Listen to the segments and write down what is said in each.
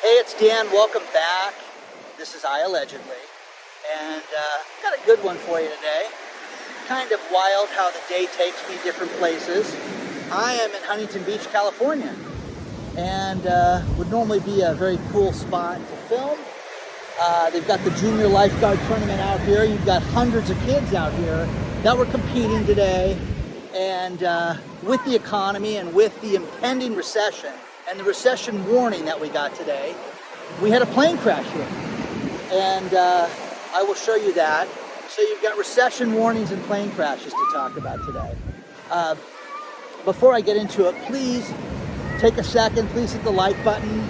Hey, it's Dan. Welcome back. This is iAllegedly, and got a good one for you today. Kind of wild how the day takes me different places. I am in Huntington Beach, California, and would normally be a very cool spot to film. They've got the junior lifeguard tournament out here. You've got hundreds of kids out here that were competing today, and with the economy and with the impending recession and the recession warning that we got today, we had a plane crash here, and I will show you that. So you've got recession warnings and plane crashes to talk about today. Before I get into it, please take a second. Please hit the like button.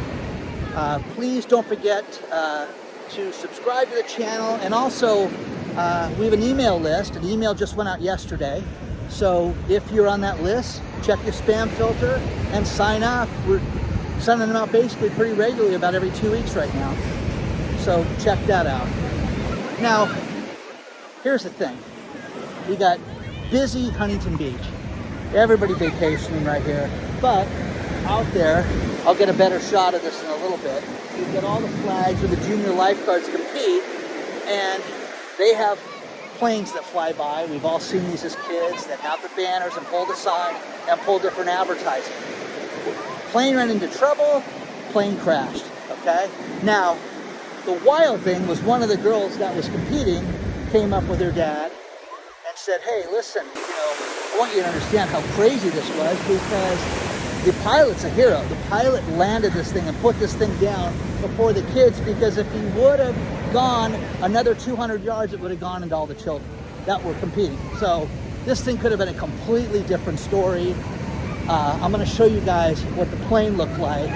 Please don't forget to subscribe to the channel. And also, we have an email list. An email just went out yesterday. So if you're on that list, check your spam filter and sign up. We're sending them out basically pretty regularly, about every 2 weeks right now. So check that out. Now, here's the thing. We got busy Huntington Beach. Everybody vacationing right here. But out there, I'll get a better shot of this in a little bit. You've got all the flags where the junior lifeguards compete, and they have planes that fly by. We've all seen these as kids that have the banners and pull the sign and pull different advertising. Plane ran into trouble, plane crashed, okay? Now, the wild thing was one of the girls that was competing came up with her dad and said, hey, listen, I want you to understand how crazy this was, because the pilot's a hero. The pilot landed this thing and put this thing down before the kids, because if he would have gone another 200 yards, it would have gone into all the children that were competing. So this thing could have been a completely different story. I'm going to show you guys what the plane looked like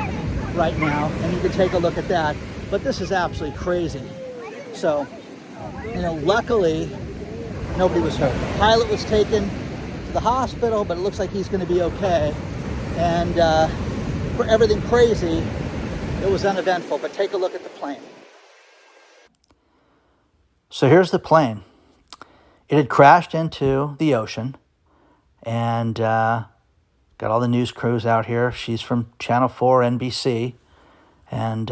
right now, and you can take a look at that. But this is absolutely crazy. So, luckily, nobody was hurt. The pilot was taken to the hospital, but it looks like he's going to be okay. And for everything crazy, it was uneventful. But take a look at the plane. So here's the plane. It had crashed into the ocean, and got all the news crews out here. She's from Channel 4, NBC, and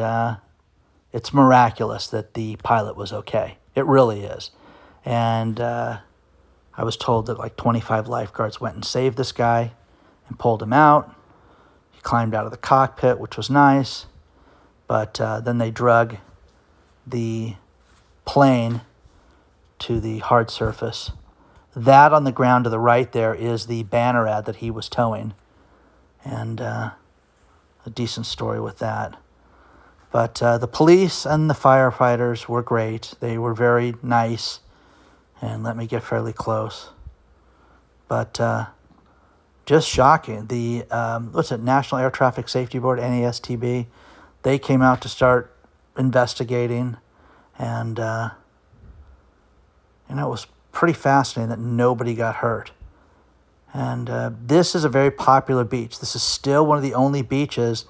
it's miraculous that the pilot was okay. It really is. And I was told that like 25 lifeguards went and saved this guy and pulled him out. He climbed out of the cockpit, which was nice. But then they drug the plane to the hard surface. That on the ground to the right there is the banner ad that he was towing. And a decent story with that. But the police and the firefighters were great. They were very nice and let me get fairly close. But just shocking. The, National Air Traffic Safety Board, NASTB, they came out to start investigating. And, it was pretty fascinating that nobody got hurt. And this is a very popular beach. This is still one of the only beaches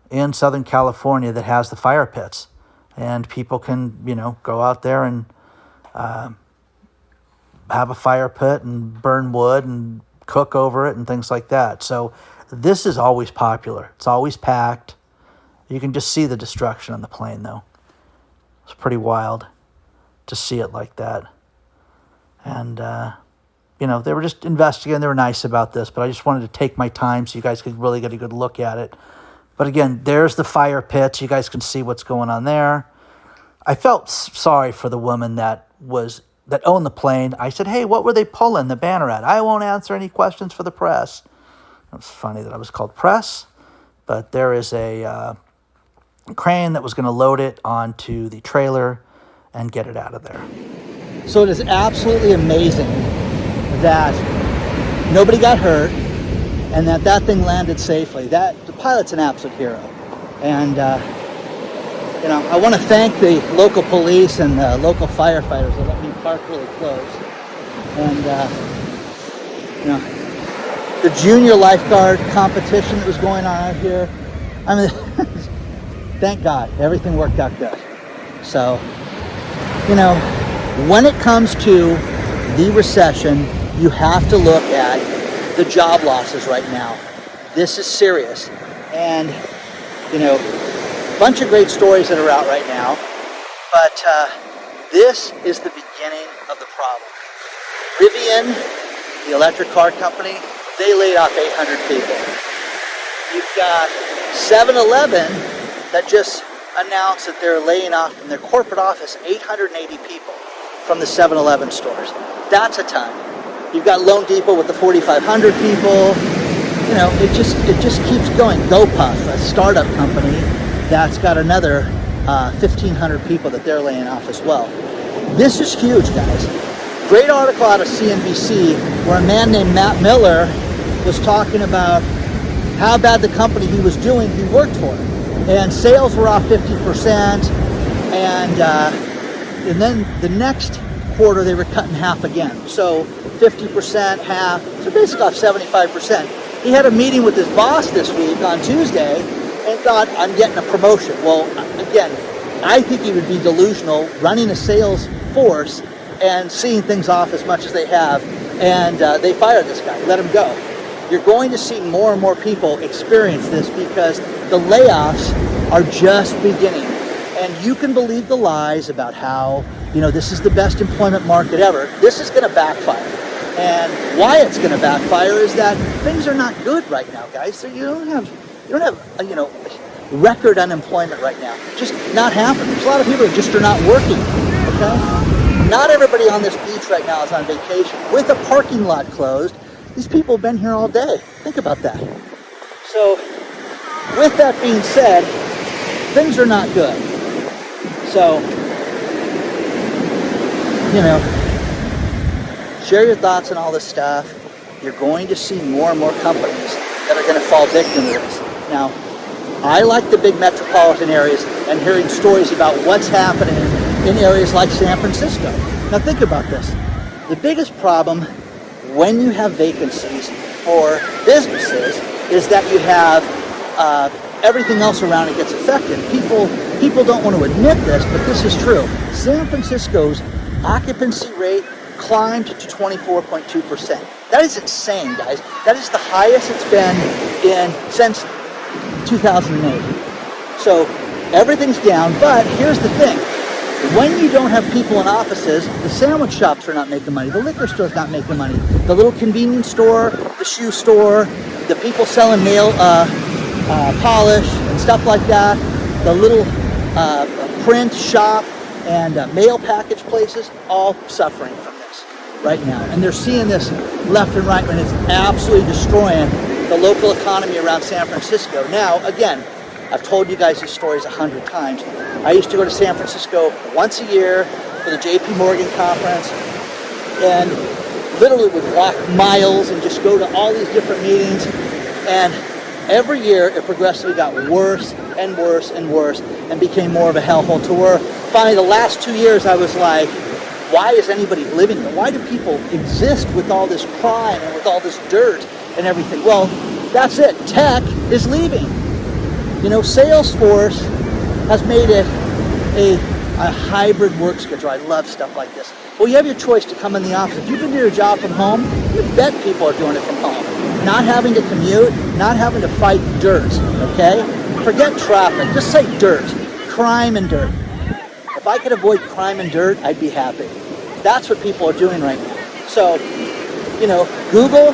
in Southern California that has the fire pits. And people can, go out there and have a fire pit and burn wood and cook over it and things like that. So this is always popular. It's always packed. You can just see the destruction on the plane, though. It's pretty wild to see it like that. And, they were just investigating. They were nice about this, but I just wanted to take my time so you guys could really get a good look at it. But again, there's the fire pits. You guys can see what's going on there. I felt sorry for the woman that owned the plane. I said, hey, what were they pulling the banner at? I won't answer any questions for the press. It was funny that I was called press, but there is a crane that was going to load it onto the trailer and get it out of there. So it is absolutely amazing that nobody got hurt and that thing landed safely. The pilot's an absolute hero. And, I want to thank the local police and the local firefighters that let me park really close. And, the junior lifeguard competition that was going on out here, thank God, everything worked out good. So, when it comes to the recession, you have to look at the job losses right now. This is serious. And, Bunch of great stories that are out right now, but this is the beginning of the problem. Rivian, the electric car company, they laid off 800 people. You've got 7-Eleven that just announced that they're laying off from their corporate office 880 people from the 7-Eleven stores. That's a ton. You've got Loan Depot with the 4,500 people. You know, it just keeps going. GoPuff, a startup company, that's got another 1,500 people that they're laying off as well. This is huge, guys. Great article out of CNBC where a man named Matt Miller was talking about how bad the company he was doing, he worked for. And sales were off 50%, and then the next quarter they were cutting half again. So 50%, half, so basically off 75%. He had a meeting with his boss this week on Tuesday and thought, I'm getting a promotion. Well, again, I think he would be delusional running a sales force and seeing things off as much as they have, and they fired this guy, let him go. You're going to see more and more people experience this because the layoffs are just beginning. And you can believe the lies about how, you know, this is the best employment market ever. This is going to backfire. And why it's going to backfire is that things are not good right now, guys. So you don't have you know, record unemployment right now. Just not happening. There's a lot of people that just are not working, okay? Not everybody on this beach right now is on vacation. With a parking lot closed, these people have been here all day. Think about that. So, with that being said, things are not good. So, you know, share your thoughts on all this stuff. You're going to see more and more companies that are going to fall victim to this. Now, I like the big metropolitan areas and hearing stories about what's happening in areas like San Francisco. Now, think about this. The biggest problem when you have vacancies for businesses is that you have everything else around it gets affected. People don't want to admit this, but this is true. San Francisco's occupancy rate climbed to 24.2%. That is insane, guys. That is the highest it's been since 2008. So everything's down, but here's the thing. When you don't have people in offices, the sandwich shops are not making money, the liquor store's not making money, the little convenience store, the shoe store, the people selling nail polish and stuff like that, the little print shop and mail package places, all suffering from this right now. And they're seeing this left and right, and it's absolutely destroying the local economy around San Francisco. Now, again, I've told you guys these stories 100 times. I used to go to San Francisco once a year for the JP Morgan conference and literally would walk miles and just go to all these different meetings. And every year it progressively got worse and worse and worse and became more of a hellhole to where finally the last 2 years I was like, why is anybody living here? Why do people exist with all this crime and with all this dirt and everything? Well, that's it. Tech is leaving. You know, Salesforce has made it a hybrid work schedule. I love stuff like this. Well, you have your choice to come in the office. If you can do your job from home, you bet people are doing it from home. Not having to commute, not having to fight dirt, okay? Forget traffic, just say dirt, crime and dirt. If I could avoid crime and dirt, I'd be happy. That's what people are doing right now. So, you know, Google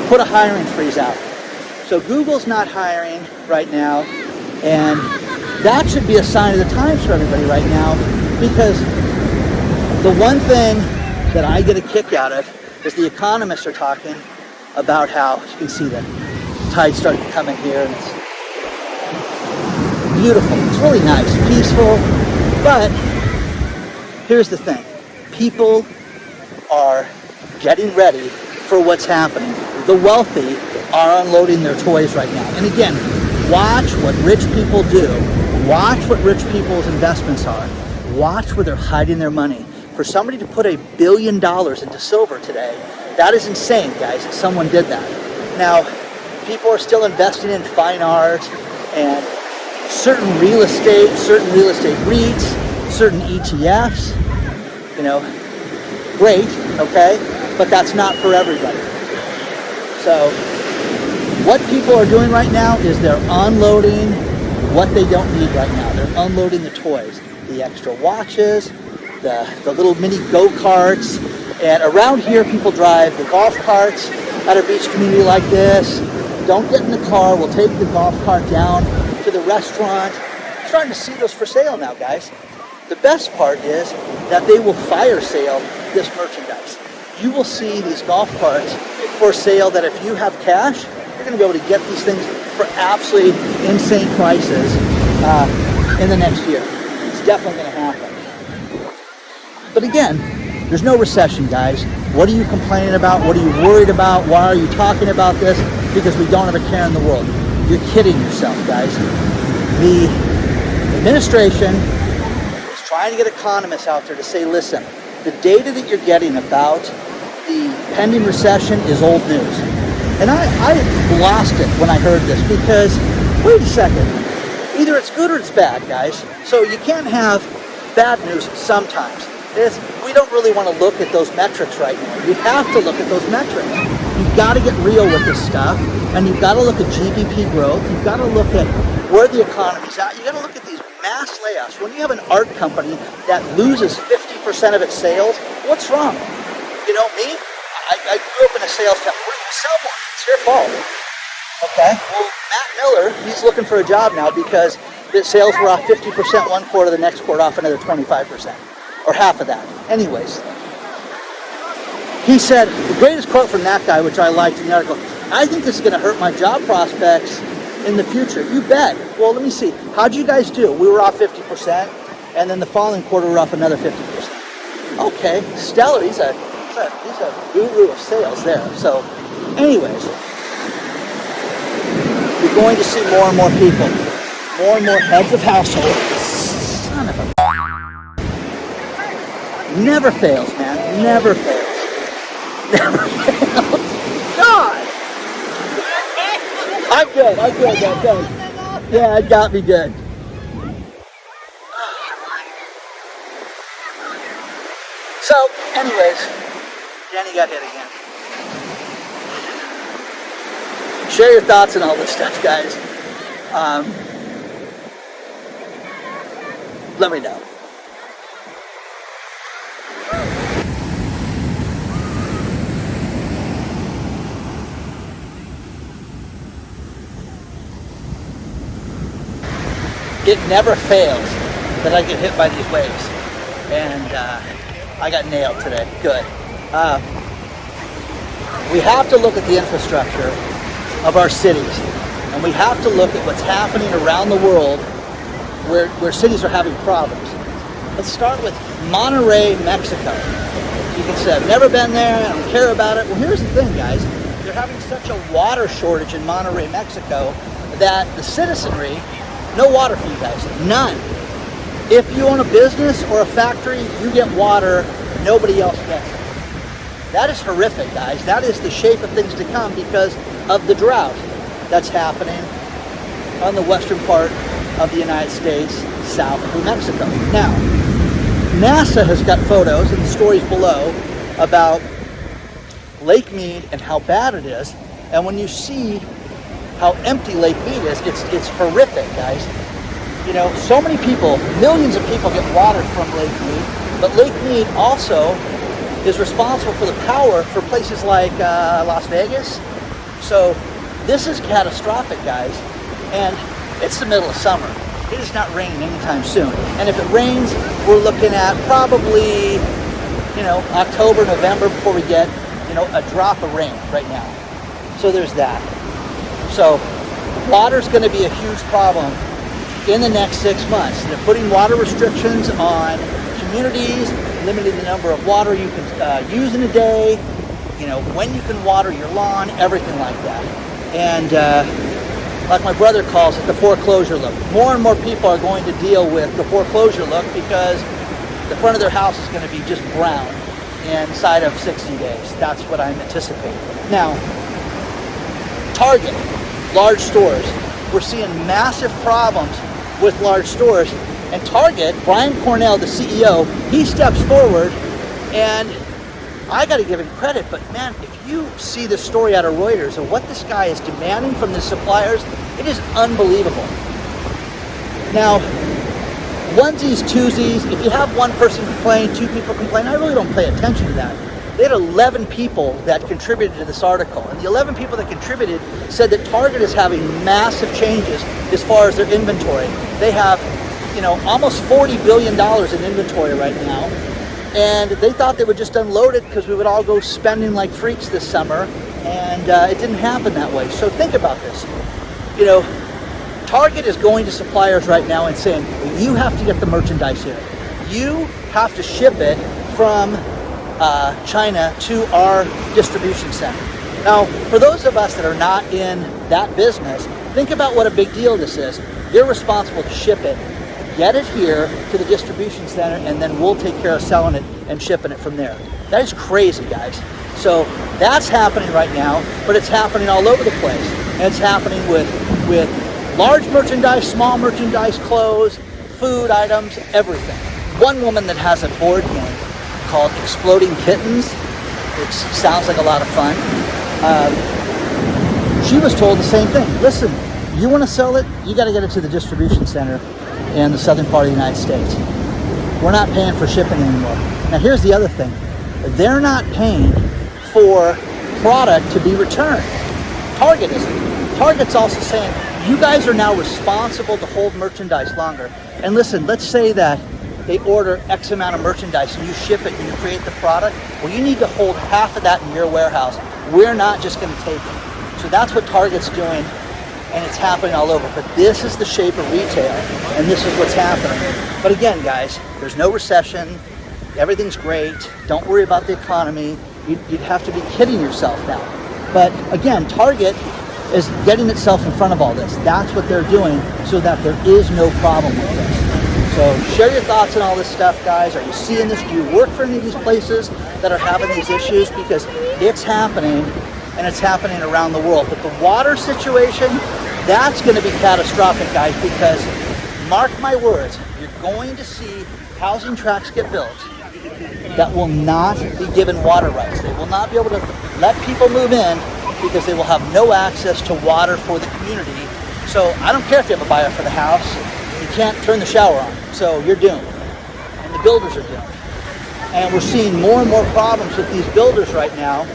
put a hiring freeze out. So Google's not hiring right now, and that should be a sign of the times for everybody right now, because the one thing that I get a kick out of is the economists are talking about how, as you can see, the tide's starting to come in here, and it's beautiful. It's really nice, peaceful, but here's the thing. People are getting ready for what's happening. The wealthy are unloading their toys right now. And again, watch what rich people do. Watch what rich people's investments are. Watch where they're hiding their money. For somebody to put $1 billion into silver today, that is insane, guys, that someone did that. Now, people are still investing in fine art and certain real estate REITs, certain ETFs, you know, great, okay, but that's not for everybody. So what people are doing right now is they're unloading what they don't need right now. They're unloading the toys, the extra watches, the little mini go-karts. And around here, people drive the golf carts at a beach community like this. Don't get in the car. We'll take the golf cart down to the restaurant. I'm starting to see those for sale now, guys. The best part is that they will fire sale this merchandise. You will see these golf carts for sale that if you have cash, you're going to be able to get these things for absolutely insane prices in the next year. It's definitely going to happen. But again, there's no recession, guys. What are you complaining about? What are you worried about? Why are you talking about this? Because we don't have a care in the world. You're kidding yourself, guys. The administration is trying to get economists out there to say, listen, the data that you're getting about the pending recession is old news. And I lost it when I heard this because, wait a second, either it's good or it's bad, guys. So you can't have bad news sometimes. We don't really want to look at those metrics right now. You have to look at those metrics. You've got to get real with this stuff, and you've got to look at GDP growth. You've got to look at where the economy's at. You've got to look at these mass layoffs. When you have an art company that loses 50% of its sales, what's wrong? You know, me, I grew up in a sales town. We're going to sell more. It's your fault. Okay? Well, Matt Miller, he's looking for a job now because the sales were off 50% one quarter, the next quarter off another 25%. Or half of that. Anyways, he said, the greatest quote from that guy, which I liked in the article, I think this is going to hurt my job prospects in the future. You bet. Well, let me see. How'd you guys do? We were off 50%, and then the following quarter we were off another 50%. Okay, stellar. He's a guru of sales there. So, anyways, you're going to see more and more people, more and more heads of household. Son of a... Never fails, man. Never fails. Never fails. God! I'm good. Yeah, it got me good. So, anyways, Danny got hit again. Share your thoughts on all this stuff, guys. Let me know. It never fails that I get hit by these waves, and I got nailed today. Good. We have to look at the infrastructure of our cities, and we have to look at what's happening around the world where cities are having problems. Let's start with Monterrey, Mexico. You can say, I've never been there, I don't care about it. Well, here's the thing, guys. They're having such a water shortage in Monterrey, Mexico, that the citizenry, no water for you guys, none. If you own a business or a factory, you get water, nobody else gets it. That is horrific, guys. That is the shape of things to come because of the drought that's happening on the western part of the United States, south of New Mexico. Now, NASA has got photos, and the stories below, about Lake Mead and how bad it is. And when you see how empty Lake Mead is, it's horrific, guys. You know, so many people, millions of people get water from Lake Mead, but Lake Mead also is responsible for the power for places like Las Vegas. So this is catastrophic, guys. And it's the middle of summer. It is not raining anytime soon. And if it rains, we're looking at probably, you know, October, November before we get, you know, a drop of rain right now. So there's that. So water's going to be a huge problem in the next 6 months. They're putting water restrictions on communities, limiting the number of water you can use in a day, you know, when you can water your lawn, everything like that. And like my brother calls it, the foreclosure look. More and more people are going to deal with the foreclosure look because the front of their house is going to be just brown inside of 60 days. That's what I'm anticipating. Now, Target, large stores. We're seeing massive problems with large stores. And Target, Brian Cornell, the CEO, he steps forward, and I got to give him credit, but man, if you see the story out of Reuters of what this guy is demanding from the suppliers, it is unbelievable. Now, onesies, twosies, if you have one person complain, two people complain, I really don't pay attention to that. They had 11 people that contributed to this article, and the 11 people that contributed said that Target is having massive changes as far as their inventory. They have, almost $40 billion in inventory right now, and they thought they would just unload it because we would all go spending like freaks this summer, and it didn't happen that way. So think about this. Target is going to suppliers right now and saying, you have to get the merchandise here. You have to ship it from China to our distribution center. Now, for those of us that are not in that business, think about what a big deal this is. They're responsible to ship it, get it here to the distribution center, and then we'll take care of selling it and shipping it from there. That is crazy, guys. So that's happening right now, but it's happening all over the place. And it's happening with large merchandise, small merchandise, clothes, food items, everything. One woman that has a board game called Exploding Kittens, which sounds like a lot of fun. She was told the same thing. Listen, you want to sell it, you got to get it to the distribution center in the southern part of the United States. We're not paying for shipping anymore. Now here's the other thing. They're not paying for product to be returned. Target isn't. Target's also saying, you guys are now responsible to hold merchandise longer. And listen, let's say that they order X amount of merchandise and you ship it and you create the product. Well, you need to hold half of that in your warehouse. We're not just going to take it. So that's what Target's doing, and it's happening all over. But this is the shape of retail, and this is what's happening. But again, guys, there's no recession. Everything's great. Don't worry about the economy. You'd have to be kidding yourself now. But again, Target is getting itself in front of all this. That's what they're doing so that there is no problem with this. So share your thoughts on all this stuff, guys. Are you seeing this? Do you work for any of these places that are having these issues? Because it's happening, and it's happening around the world. But the water situation, that's going to be catastrophic, guys, because mark my words, you're going to see housing tracts get built that will not be given water rights. They will not be able to let people move in because they will have no access to water for the community. So I don't care if you have a buyer for the house. You can't turn the shower on, so you're doomed. And the builders are doomed. And we're seeing more and more problems with these builders right now,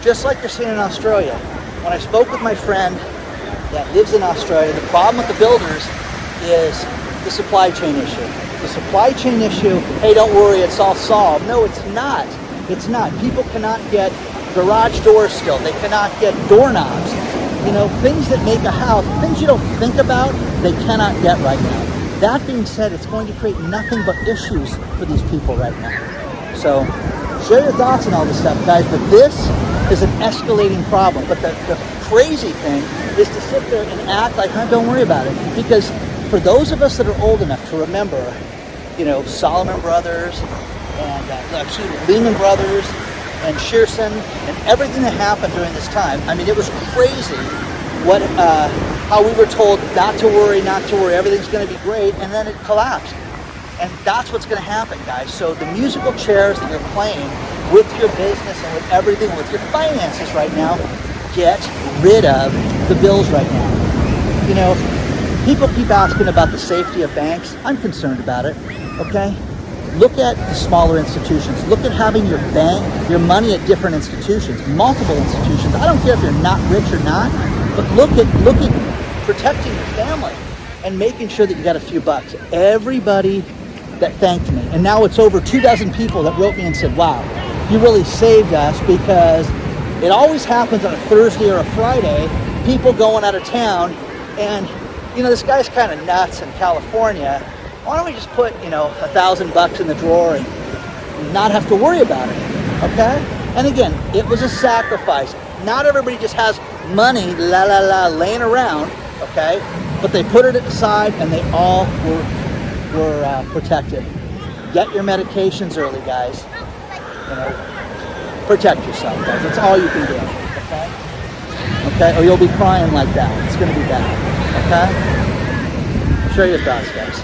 just like you're seeing in Australia. When I spoke with my friend that lives in Australia, the problem with the builders is the supply chain issue. The supply chain issue, hey, don't worry, it's all solved. No, it's not. It's not. People cannot get garage doors still. They cannot get doorknobs. Things that make a house, things you don't think about, they cannot get right now. That being said, it's going to create nothing but issues for these people right now. So share your thoughts on all this stuff, guys, but this is an escalating problem. But the crazy thing is to sit there and act like, don't worry about it. Because for those of us that are old enough to remember, Solomon Brothers and Lehman Brothers and Shearson and everything that happened during this time, it was crazy how we were told not to worry, everything's going to be great, and then it collapsed. And that's what's going to happen, guys. So the musical chairs that you're playing with your business and with everything, with your finances right now, get rid of the bills right now. People keep asking about the safety of banks. I'm concerned about it, okay? Look at the smaller institutions. Look at having your money at different institutions, multiple institutions. I don't care if you're not rich or not, but look at protecting your family and making sure that you got a few bucks. Everybody that thanked me, and now it's over 24 people that wrote me and said, wow, you really saved us, because it always happens on a Thursday or a Friday, people going out of town, and this guy's kind of nuts in California. Why don't we just put, $1,000 in the drawer and not have to worry about it, okay? And again, it was a sacrifice. Not everybody just has money, laying around, okay? But they put it aside, and they all were protected. Get your medications early, guys. Protect yourself, guys. That's all you can do, okay? Okay, or you'll be crying like that. It's going to be bad, okay? Share your thoughts, guys.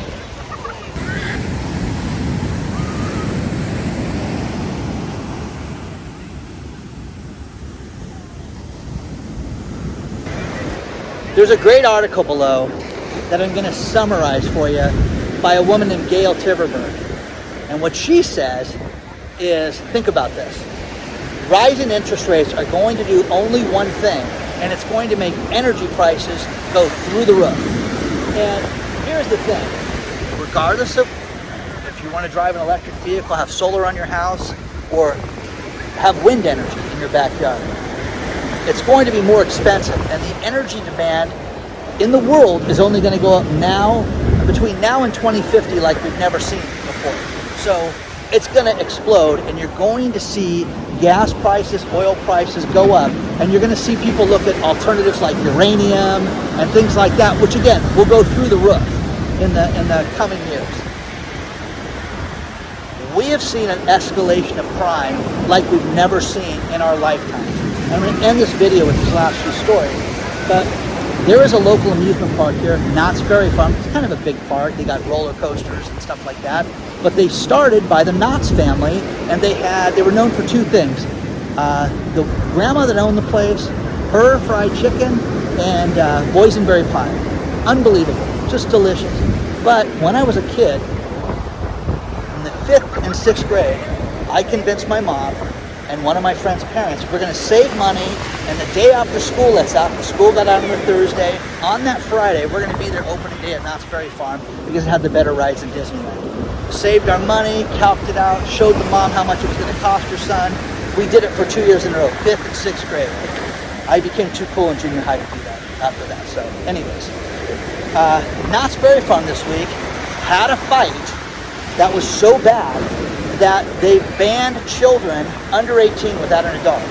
There's a great article below that I'm going to summarize for you by a woman named Gail Tiverberg. And what she says is, think about this. Rising interest rates are going to do only one thing, and it's going to make energy prices go through the roof. And here's the thing. Regardless of if you want to drive an electric vehicle, have solar on your house, or have wind energy in your backyard, it's going to be more expensive. And the energy demand in the world is only going to go up now, between now and 2050, like we've never seen before. So it's going to explode, and you're going to see gas prices, oil prices go up, and you're going to see people look at alternatives like uranium and things like that, which again will go through the roof in the coming years. We have seen an escalation of crime like we've never seen in our lifetime. I'm going to end this video with these last few stories, but there is a local amusement park here, Knott's Berry Farm. It's kind of a big park. They got roller coasters and stuff like that. But they started by the Knott's family, and they were known for two things. The grandma that owned the place, her fried chicken, and boysenberry pie. Unbelievable, just delicious. But when I was a kid, in the 5th and 6th grade, I convinced my mom and one of my friend's parents, we're going to save money, and the day after school lets out, the school got out on a Thursday, on that Friday, we're going to be there opening day at Knott's Berry Farm because it had the better rides in Disneyland. Saved our money, calced it out, showed the mom how much it was going to cost her son. We did it for 2 years in a row, 5th and 6th grade. I became too cool in junior high to do that after that. So anyways, Knott's Berry Farm this week had a fight that was so bad that they banned children under 18 without an adult.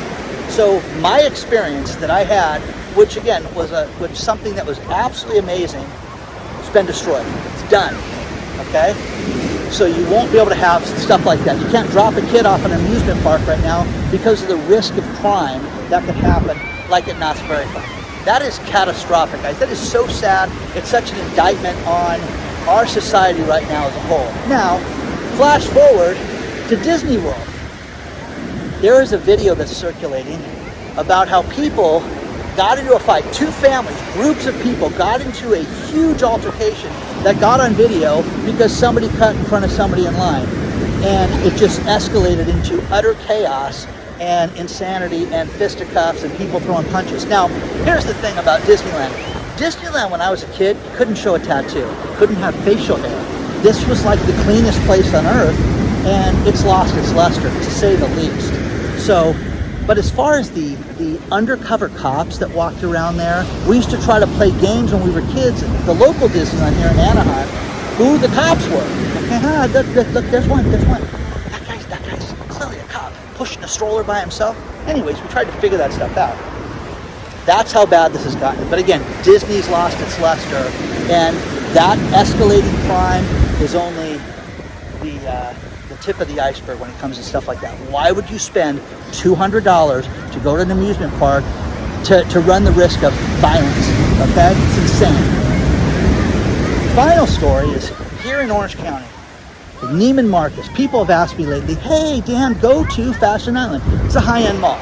So my experience that I had, which again was something that was absolutely amazing, it's been destroyed. It's done. Okay? So you won't be able to have stuff like that. You can't drop a kid off an amusement park right now because of the risk of crime that could happen, like at Knott's Berry Farm. That is catastrophic, guys. That is so sad. It's such an indictment on our society right now as a whole. Now, flash forward to Disney World. There is a video that's circulating about how people got into a fight. Two families, groups of people got into a huge altercation that got on video because somebody cut in front of somebody in line. And it just escalated into utter chaos and insanity and fisticuffs and people throwing punches. Now, here's the thing about Disneyland. Disneyland, when I was a kid, you couldn't show a tattoo. You couldn't have facial hair. This was like the cleanest place on earth, and it's lost its luster, to say the least. So, but as far as the undercover cops that walked around there, we used to try to play games when we were kids at the local Disneyland here in Anaheim, who the cops were. Okay, look, there's one. That guy's clearly a cop, pushing a stroller by himself. Anyways, we tried to figure that stuff out. That's how bad this has gotten. But again, Disney's lost its luster, and that escalating crime is only the tip of the iceberg when it comes to stuff like that. Why would you spend $200 to go to an amusement park to run the risk of violence? Okay? It's insane. Final story is here in Orange County, Neiman Marcus. People have asked me lately, hey Dan, go to Fashion Island. It's a high-end mall.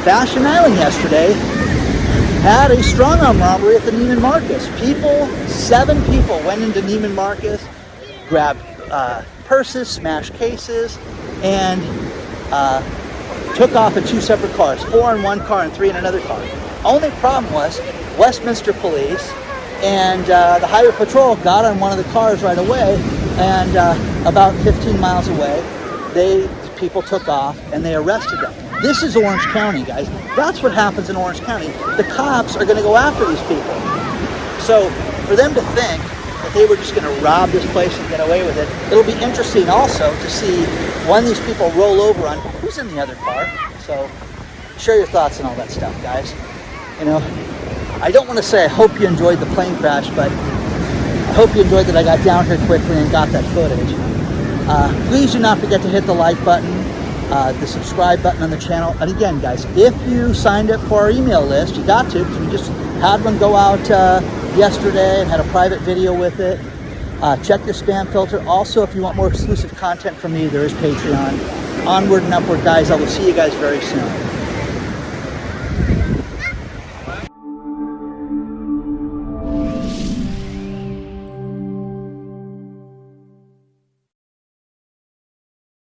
Fashion Island yesterday had a strong-arm robbery at the Neiman Marcus. 7 people went into Neiman Marcus, grabbed purses, smashed cases, and took off in 2 separate cars, 4 in one car and 3 in another car. Only problem was Westminster Police and the Highway Patrol got on one of the cars right away, and about 15 miles away, people took off and they arrested them. This is Orange County, guys. That's what happens in Orange County. The cops are going to go after these people. So for them to think that they were just going to rob this place and get away with it, it'll be interesting also to see when these people roll over on who's in the other car. So share your thoughts on all that stuff, guys. You know, I don't want to say I hope you enjoyed the plane crash, but I hope you enjoyed that I got down here quickly and got that footage. Please do not forget to hit the like button, the subscribe button on the channel. And again, guys, if you signed up for our email list, you got to, because we just had one go out yesterday and had a private video with it. Check your spam filter. Also, if you want more exclusive content from me, there is Patreon. Onward and Upward, guys. I will see you guys very soon.